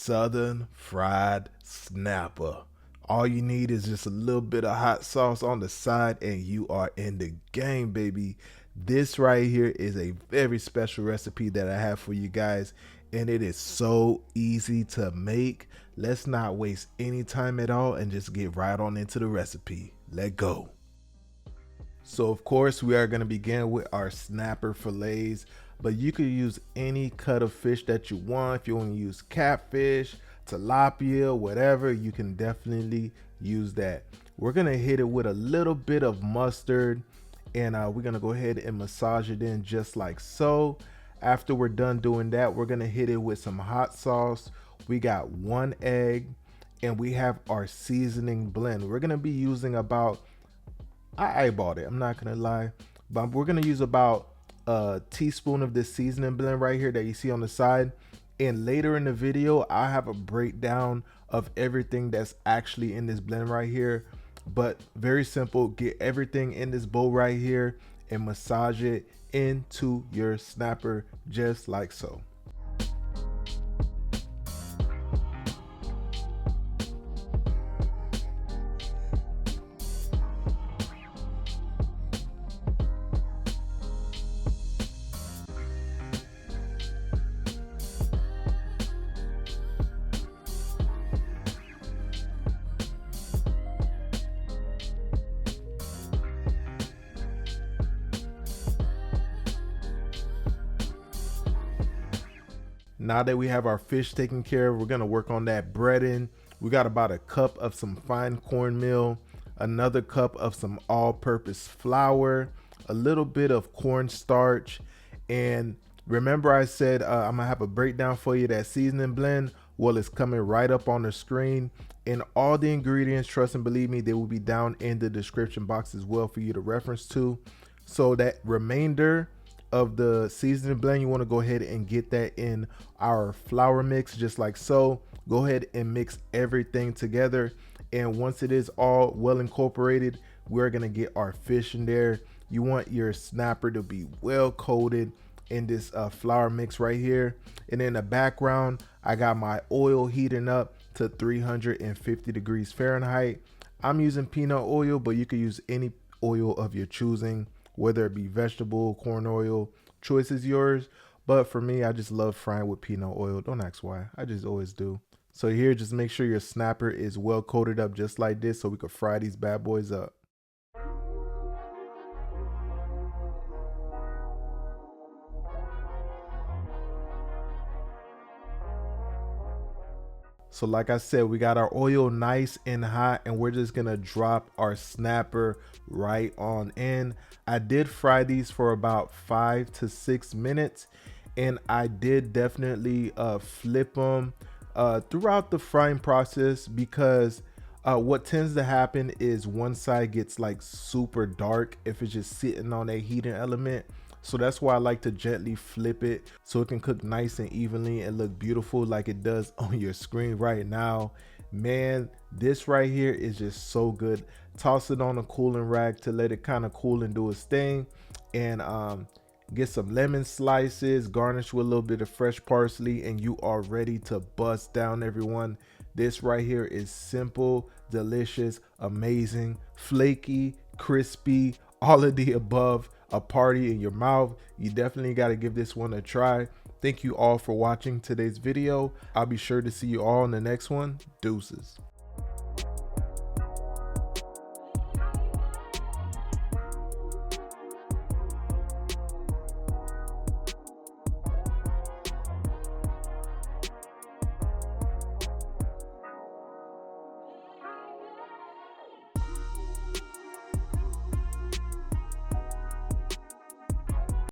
Southern fried snapper. All you need is just a little bit of hot sauce on the side and you are in the game, baby. This right here is a very special recipe that I have for you guys, and it is so easy to make. Let's not waste any time at all and just get right on into the recipe. Let's go. So of course we are going to begin with our snapper fillets, but you could use any cut of fish that you want. If you want to use catfish, tilapia, whatever, you can definitely use that. We're going to hit it with a little bit of mustard, and we're going to go ahead and massage it in just like so. After we're done doing that, we're going to hit it with some hot sauce. We got 1 egg, and we have our seasoning blend. We're going to be using about, I eyeballed it, I'm not going to lie, but we're going to use about a teaspoon of this seasoning blend right here that you see on the side. And later in the video, I have a breakdown of everything that's actually in this blend right here. But very simple, get everything in this bowl right here and massage it into your snapper just like so. Now that we have our fish taken care of, we're gonna work on that breading. We got about a cup of some fine cornmeal, another cup of some all-purpose flour, a little bit of cornstarch, and remember I said I'm gonna have a breakdown for you, that seasoning blend. Well, it's coming right up on the screen, and all the ingredients, trust and believe me, they will be down in the description box as well for you to reference to. So that remainder of the seasoning blend, you want to go ahead and get that in our flour mix just like so. Go ahead and mix everything together, and once it is all well incorporated, we're gonna get our fish in there. You want your snapper to be well coated in this flour mix right here. And in the background, I got my oil heating up to 350 degrees Fahrenheit. I'm using peanut oil, but you could use any oil of your choosing, whether it be vegetable, corn oil, choice is yours. But for me, I just love frying with peanut oil. Don't ask why, I just always do. So here, just make sure your snapper is well coated up just like this so we can fry these bad boys up. So like I said, we got our oil nice and hot, and we're just gonna drop our snapper right on in. I did fry these for about 5 to 6 minutes, and I did definitely flip them throughout the frying process, because what tends to happen is one side gets like super dark if it's just sitting on a heating element. So that's why I like to gently flip it so it can cook nice and evenly and look beautiful like it does on your screen right now. Man, this right here is just so good. Toss it on a cooling rack to let it kind of cool and do its thing, and get some lemon slices, garnish with a little bit of fresh parsley, and you are ready to bust down, everyone. This right here is simple, delicious, amazing, flaky, crispy, all of the above. A party in your mouth. You definitely got to give this one a try. Thank you all for watching today's video. I'll be sure to see you all in the next one. Deuces.